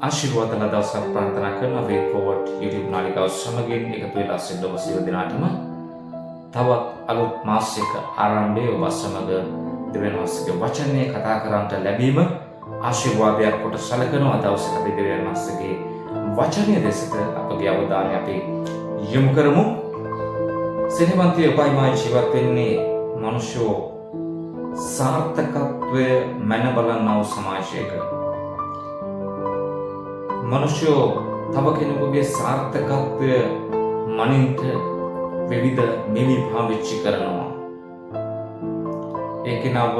ආශිර්වාද දවසක් ප්‍රාර්ථනා කරන වේ ෆෝවර්ඩ් YouTube නාලිකාව සමගින් එකතු වෙලා සිටින ඔබ සියලු දෙනාටම තවත් අලුත් මාසයක ආරම්භයේ ඔබ සමග දෙවියන් වහන්සේගේ වචනය කතා කරන්නට ලැබීම ආශිර්වාදයක් කොට සැලකනවා. දවසක අපි දෙවියන් වහන්සේගේ වචනය දෙසට අපගේ අවධානය අපි යොමු කරමු. සිනමන්තය ඔබයි ජීවත් වෙන්නේ මනුෂ්‍යෝ සාර්ථකත්වය මැන බලන්නා වූ සමාජයක. මනුෂ්‍යෝ තව කෙනෙකුගේ සාර්ථකත්වය මනින්ට විවිධ මෙවි පාවිච්චි කරනවා. ඒක නව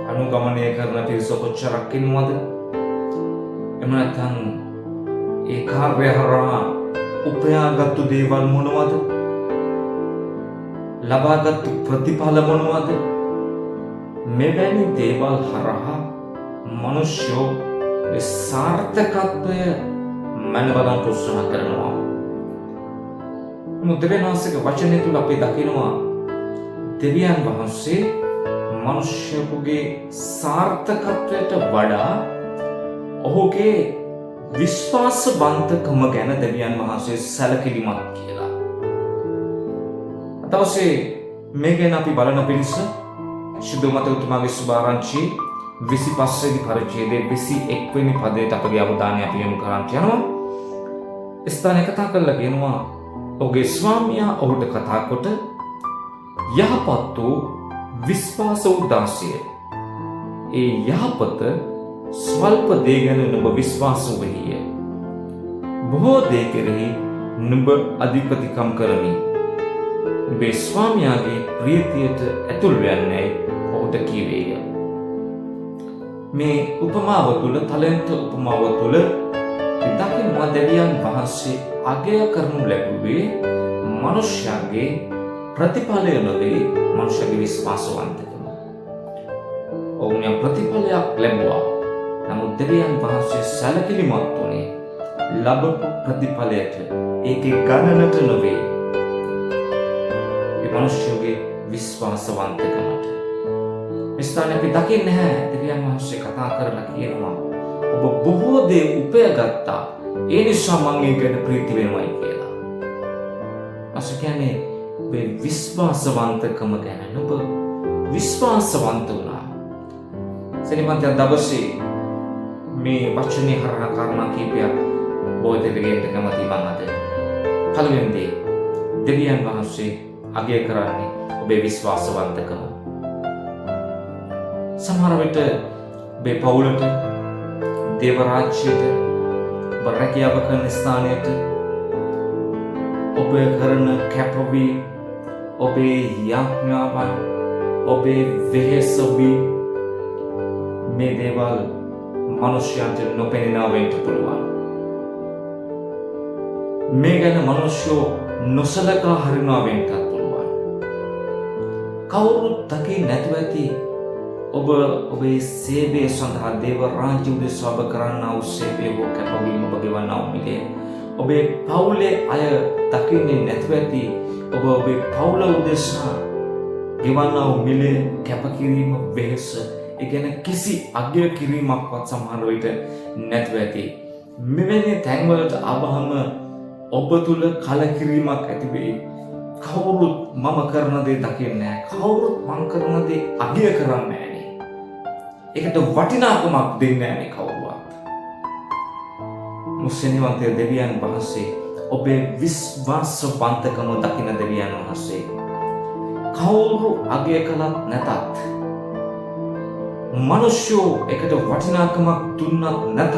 අනුගමනය කරන පිරිස කොච්චරක් ඉන්නවද? එහෙම නැත්නම් ඒ කාර්ය හරහා උපයාගත්තු දේවල් මොනවද? ලබාගත්තු ප්‍රතිඵල මොනවද? මෙවැනි දේවල් හරහා මනුෂ්‍යෝ සාර්ථකත්වය මනබලන් උත්සාහ කරනවා. දෙවියන් වහන්සේගේ වචනය තුල අපි දකිනවා දෙවියන් වහන්සේ මනුෂ්‍යයෙකුගේ සාර්ථකත්වයට වඩා ඔහුගේ විශ්වාසවන්තකම ගැන දෙවියන් වහන්සේ සැලකිලිමත් කියලා. අතවසේ මේ ගැන අපි බලන පිරිස ශුද්ධ මතකතුමාගේ සුභාරංචි 25 වෙනි පරිච්ඡේදයේ 21 වෙනි පදයට අපගේ අවධානය අපි යොමු කරන්න යනවා. ස්ථානය කතා කරලා කියනවා ඔහුගේ ස්වාමියා ඔහුට කතා කොට යහපත් වූ විශ්වාස වූ දාසිය. ඒ යහපත ස්වල්ප දේ ගැන නුඹ විශ්වාස වූහිය. බොහෝ දේ කෙරෙහි නුඹ අධිපතිකම් කරමි. නුඹේ ස්වාමියාගේ ප්‍රීතියට ඇතුල් වෙන්නේ ඔහුට කීවේය. මේ උපමාව තුළ තලෙන්ත උපමාව තුළ දකිනවා දෙවියන් වහන්සේ අගය කරනු ලැබුවේ මනුෂ්‍යයාගේ ප්‍රතිඵලය නොවේ මනුෂ්‍යයාගේ විශ්වාසවන්තකම. ඔවුන් යම් ප්‍රතිඵලයක් ලැබුවා. නමුත් දෙවියන් වහන්සේ සැලකිලිමත් වුණේ ලැබපු ප්‍රතිඵලයට, ඒකේ ගණනට නොවේ. ඒ මනුෂ්‍යයාගේ විශ්වාසවන්තකමට. ස්ථානය අපි දකින්නේ නැහැ. දෙවියන් වහන්සේ කතා කරලා කියනවා ඔබ බොහෝ දේ උපයගත්තා. ඒ නිසා මම ඒ ගැන ප්‍රීති වෙනවයි කියලා. අස කියන්නේ මේ විශ්වාසවන්තකම ගැන ඔබ විශ්වාසවන්ත වුණා. සෙනිමන්ත දවසේ මේ වචනේ හරහා කාරණා කීපයක් බොහෝ දෙවියන්ට කැමති මම අද. පළවෙනි දේ දෙවියන් වහන්සේ අගය කරන්නේ ඔබේ විශ්වාසවන්තකම. සමහර විට ඔබේ පවුලට, දේව රාජ්‍යයට, ඔබ රැකියාව කරන ස්ථානයට, ඔබ කරන කැපවීම, ඔබේ යාඥාවන්, ඔබේ වෙහෙසවීම, මේ දේවල් මනුෂ්‍යයන්ට නොපෙනෙනවා වෙන්න පුළුවන්. මේ ගැන මනුෂ්‍යෝ නොසලකා හරිනවා වෙන්නත් පුළුවන්. කවුරුත් දකින්නේ නැතුව ඇති ඔබ ඔබේ සේවය සඳහා දේව රාජ්‍ය උදෙසා ඔබ කරන්නා වූ සේවය හෝ කැපවීම ඔබ ගෙවන්නා වූ මිලේ ඔබේ පවුලේ අය දකින්නේ නැතුව ඇති ඔබ ඔබේ පවුල උදෙසා ගෙවන්නා වූ මිලේ කැපකිරීම වෙහෙස ඒ ගැන කිසි අගය කිරීමක්වත් සමහර විට නැතුව ඇති. මෙවැනි තැන්වලට ආවහම ඔබ තුල කලකිරීමක් ඇති වෙයි. කවුරුත් මම කරන දේ දකින්නේ නැහැ. කවුරුත් මම කරන දේ අගය කරන්නේ නැහැ. ඒකට වටිනාකමක් දෙන්නේ නැහැ කවුරුවත්. මුසෙනිවන්ත දෙවියන් වහන්සේ ඔබේ විශ්වාසවන්තකම දකින දෙවියන් වහන්සේ කවුරු අගය කළත් නැතත්, මනුෂ්‍යෝ එකට වටිනාකමක් දුන්නත් නැතත්,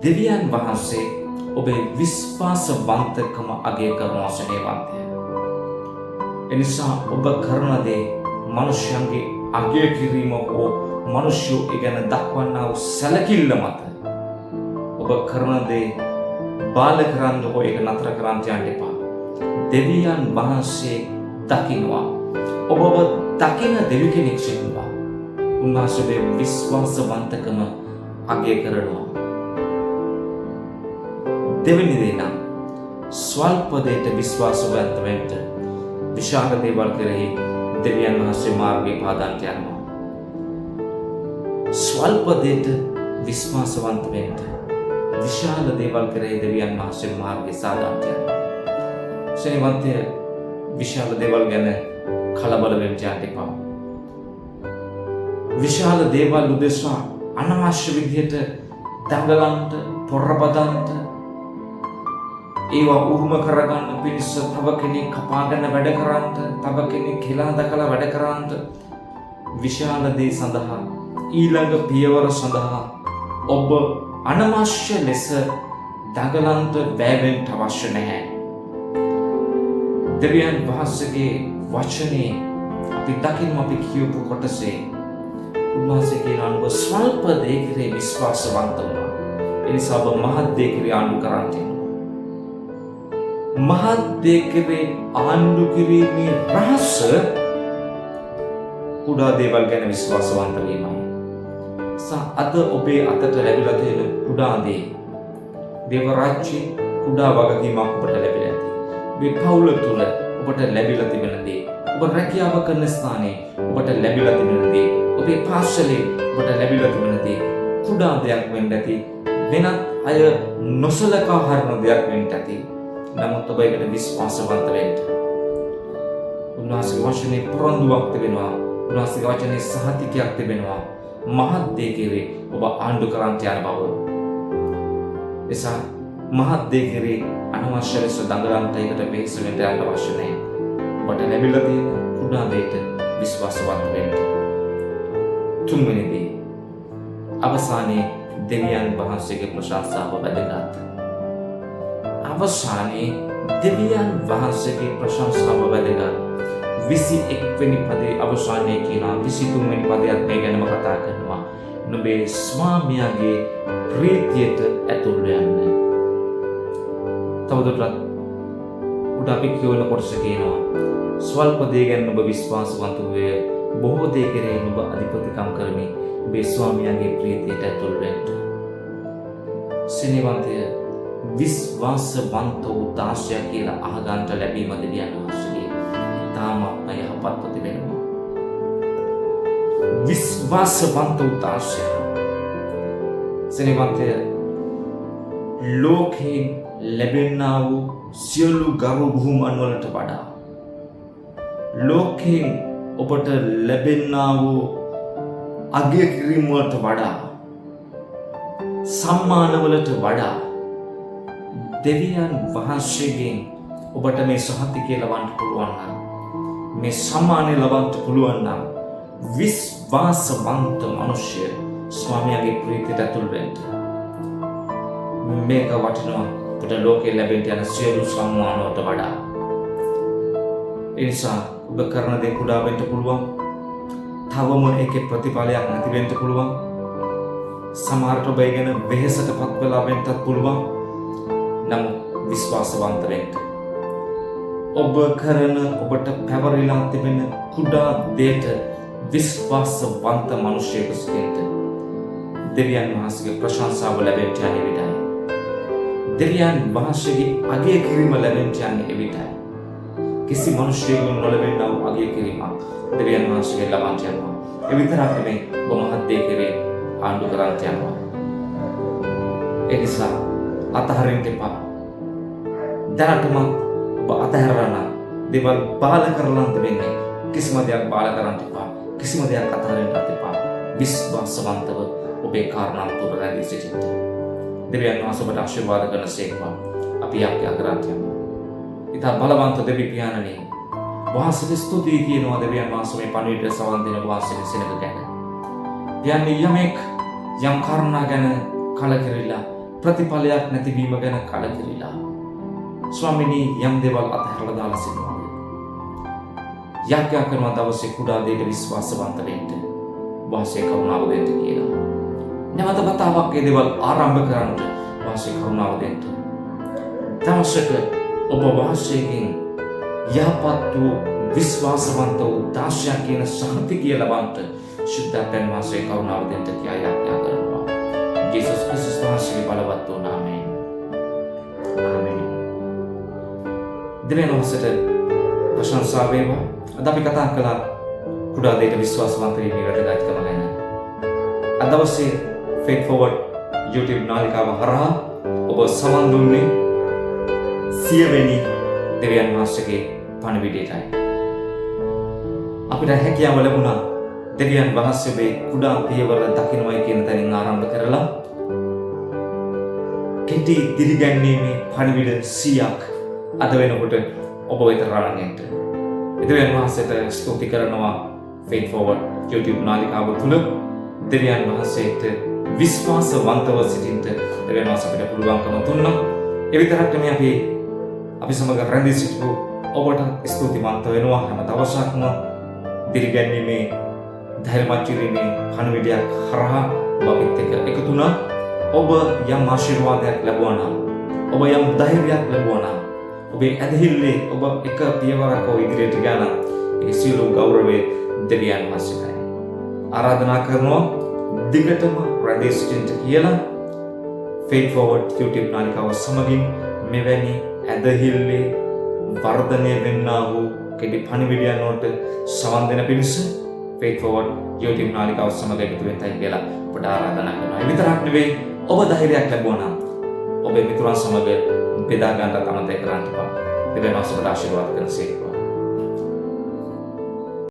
දෙවියන් වහන්සේ ඔබේ විශ්වාසවන්තකම අගය කරනවා සෙනෙවන්තය. එනිසා ඔබ කරන දේ මනුෂ්‍යයන්ගේ අගය කිරීම හෝ මනුෂ්‍යෝ ඒ ගැන දක්වන්නා වූ සැලකිල්ල මත ඔබ කරන දේ බාල කරන්න හෝ ඒක නතර කරන්න යන්න එපා. දෙවියන් වහන්සේ දකින්නවා. ඔබව දකින දෙවි කෙනෙක් සිටිනවා. උන්වහන්සේගේ විශ්වාසවන්තකම අගය කරනවා. දෙවෙනි දේ නම් ස්වල්ප දෙයට විශ්වාසවන්ත වෙන්න. විශාල දේවල් කෙරෙහි දෙවියන් වහන්සේ මාර්ගය පාදන්ට යනවා. ස්වල්ප දෙයට විශ්වාසවන්ත වෙන්න. විශාල දේවල් කරේ දෙවියන් වහන්සේ මාර්ගය සාදාන්ට යනවා. ශනිවන්තය විශාල දේවල් ගැන කලබල වෙන්න යන්න එපා. විශාල දේවල් උදෙසා අනවශ්‍ය විදිහට දඟලන්ට, පොරබදන්ට, ඒවා උරුම කරගන්න පිණිස තව කෙනෙක් කපාගෙන වැඩ කරන්නට, තව කෙනෙක් කියලා දකලා වැඩ කරන්නට, විශාල දේ සඳහා ඊළඟ පියවර සඳහා ඔබ අනවශ්‍ය ලෙස දඟලන්ට වැවෙන්න අවශ්‍ය නැහැ. දෙවියන් වහන්සේගේ වචනේ අපි දකින්න අපි කියපු කොටසේ උන්වහන්සේ කියන අනුව ස්වල්ප දේ කෙරේ විශ්වාසවන්ත වුණා. ඒ නිසා ඔබ මහත් දේ කෙරේ ආණ්ඩු කරන්න තියෙනවා. මහත් දේ කෙරේ ආණ්ඩු කිරීමේ රහස කුඩා දේවල් ගැන විශ්වාසවන්ත වීමයි. අද ඔබේ අතට ලැබිලා තියෙන කුඩා දේ දේව රාජ්‍යයේ කුඩා වගකීමක් ඔබට ලැබිලා ඇති. මේ පවුල තුල ඔබට ලැබිලා තිබෙන දේ, ඔබ රැකියාව කරන ස්ථානයේ ඔබට ලැබිලා තිබෙන දේ, ඔබේ පාසලේ ඔබට ලැබිලා තිබෙන දේ කුඩා දෙයක් වෙන්න ඇති. වෙනත් අය නොසලකා හරින දෙයක් වෙන්න ඇති. නමුත් ඔබ ඒකට විශ්වාසවන්ත වෙන්න. උන්වහන්සේගේ වචනේ පොරොන්දුවක් තිබෙනවා. උන්වහන්සේගේ වචනේ සහතිකයක් තිබෙනවා. මහත් දේ කෙරේ ඔබ ආණ්ඩු කරන්ට යන බව. එසා මහත් දේ කෙරේ අනවශ්‍ය ලෙස දඟලන්ට ඒකට වෙහෙස වෙන්න යන්න අවශ්‍ය නැහැ. ඔබට ලැබිලා තියෙන කුඩා දෙයට විශ්වාසවන්ත වෙන්න. තුන්වෙනි දේ අවසානයේ දෙවියන් වහන්සේගේ ප්‍රශංසාව වැදගත්. අවසානයේ දෙවියන් වහන්සේගේ ප්‍රශංසාව වැදගත්. 21 වෙනි පදයේ අවසානයේ කියනවා 23 වෙනි පදයත් මේ ගැනම කතා කරනවා. නුඹේ ස්වාමියාගේ ප්‍රීතියට ඇතුල් වෙන්න. තවදුරටත් උඩ අපි කියවන කොටස කියනවා ස්වල්ප දේ ගැන ඔබ විශ්වාසවන්ත වූයේ බොහෝ දේ කෙරෙහි ඔබ අධිපතිකම් කරමින් ඔබේ ස්වාමියාගේ ප්‍රීතියට ඇතුල් වෙන්න. සිනවන්තය විශ්වාසවන්ත වූ දාසය කියලා අහගන්ට ලැබීම දෙවියන් වහන්සේගේ තාමත් යහපත්ව තිබෙනවා. විශ්වාසවන්ත වූ දාසය සිනවන්තය ලෝකේ ලැබෙන්නා වූ සියලු ගරු බුහුමන් වලට වඩා ලෝකයෙන් ඔබට ලැබෙන්නා වූ අගය කිරීම වලට වඩා සම්මානවලට වඩා දෙවියන් වහන්සේගෙන් ඔබට මේ සහතිකය ලබන්න පුළුවන් නම්, මේ සම්මානය ලබන්න පුළුවන් නම් විශ්වාසවන්ත මිනිසය ස්වාමියාගේ ප්‍රීතියට ඇතුල් වෙන්න. මේක වටිනවා අපට ලෝකේ ලැබෙන්න යන සියලු සම්මාන වලට වඩා. ඒ නිසා ඔබ කරන දේ කුඩා වෙන්න පුළුවන්. තවම ඒකේ ප්‍රතිඵලයක් නැති වෙන්න පුළුවන්. සමහරට ඔබ ඒ ගැන වෙහෙසටපත් වෙලා වෙන්නත් පුළුවන්. නමුත් විශ්වාසවන්ත වෙන්න. ඔබ කරන ඔබට පැවරිලා තිබෙන කුඩා දෙයට විශ්වාසවන්ත මිනිසෙකු සිටින්න. දෙවියන් වහන්සේගේ ප්‍රශංසාව ලැබෙන්න යන්නේ විතරයි. දෙවියන් වහන්සේගේ අගය කිරීම ලැබෙන්න යන්නේ එවිටයි. කිසි මිනිසෙකුන් නොලැබෙනා වූ අගය කිරීමක් දෙවියන් වහන්සේගේ ලබන්න යනවා. ඒ විතරක් නෙමෙයි ඔබ මහත් දේ කෙරේ ආණ්ඩු කරන්ට යනවා. ඒ නිසා අතහරින්න එපා. දැනටම ඔබ අතහැරලා දේවල් බාල කරලන්ත වෙන්නේ. කිසිම දෙයක් බාල කරන්න එපා. කිසිම දෙයක් අතහරින්නත් එපා. විශ්වාසවන්තව ඔබේ කාරණා තුළ රැඳී සිටින්න. දෙවියන් වහන්සේ ඔබට ආශිර්වාද කරනසේකවා. අපි යාඥා කරන්ට යනවා. ඉතා බලවන්ත දෙවි පියාණනි, වහන්සේට ස්තුතියි කියනවා දෙවියන් වහන්සේ මේ පණිවිඩය සවන් දෙන වහන්සේගේ සෙනඟ ගැන. යන්නේ යමෙක් යම් කාරණා ගැන කලකිරිලා, ප්‍රතිඵලයක් නැතිවීම ගැන කලකිරිලා, ස්වාමිනී යම් දේවල් අතහැරලා දාලා සිටිනවා. යාඥා කරන දවසේ කුඩා දෙයට විශ්වාසවන්ත වෙන්න වහන්සේ කරුණාව දෙන්න කියලා. නැවත වතාවක් ඒ දේවල් ආරම්භ කරන්න වහන්සේ කරුණාව දෙන්න. දවසක ඔබ වහන්සේගෙන් යහපත් වූ විශ්වාසවන්ත වූ දාසයා කියන සහතිකය ලබන්නට ශුද්ධත්වයෙන් වහන්සේ කරුණාව දෙන්න කියා යාඥා කරනවා. ජේසුස් ක්‍රිස්තුස් වහන්සේගේ බලවත් වූ නාමයෙන්. ආමෙන්. දෙවියන් වහන්සේට ප්‍රශංසා වේවා. අද අපි කතා කළා කුඩා දෙයට විශ්වාසවන්ත වීමේ වැදගත්කම ගැන. අද දවසේ Faith Forward YouTube නාලිකාව හරහා ඔබ සවන් දුන්නේ 100 වෙනි දෙවියන් වහන්සේගේ පණිවිඩයටයි. අපිට හැකියාව ලැබුණා දෙවියන් වහන්සේගේ කුඩා පියවර දකින්නයි කියන තැනින් ආරම්භ කරලා කෙටි දිරිගැන්වීමේ පණිවිඩ 100ක් අද වෙනකොට ඔබ වෙත රණගෙන්ට. දෙවියන් වහන්සේට ස්තුති කරනවා Faith Forward YouTube නාලිකාව තුළ දෙවියන් වහන්සේට විශ්වාසවන්තව සිටින්න දෙවියන් වහන්සේ අපිට පුළුවන්කම දුන්නා. ඒ විතරක් නෙමෙයි අපි සමග රැඳී සිටපු ඔබට ස්තුතිවන්ත වෙනවා හැම දවසක්ම දිරිගැන්වීමේ ධෛර්යමත් කිරීමේ පණිවිඩයක් හරහා ඔබත් එක්ක එකතු වුණා. ඔබ යම් ආශිර්වාදයක් ලැබුවා නම් ඔබ යම් ධෛර්යයක් ලැබුවා නම් ඔබේ ඇදහිල්ලේ ඔබ එක පියවරක් ඉදිරියට ගියා නම් ඒ සියලු ගෞරවයේ දෙවියන් වහන්සේටයි. ආරාධනා කරනවා දිගටම රැඳී සිටින්න කියලා Faith Forward YouTube නාලිකාව සමගින් මෙවැනි ඇදහිල්ලේ වර්ධනය වෙන්නා වූ කෙටි පණිවිඩයන් වලට සවන් දෙන පිණිස Faith Forward YouTube නාලිකාව සමග එකතු වෙන්නයි කියලා ඔබට ආරාධනා කරනවා. ඒ විතරක් නෙවෙයි ඔබ ධෛර්යයක් ලැබුවා නම් ඔබේ මිතුරන් සමග බෙදා ගන්නට අමතක කරන්න එපා. දෙවියන් වහන්සේට ආශිර්වාද කරන සේක.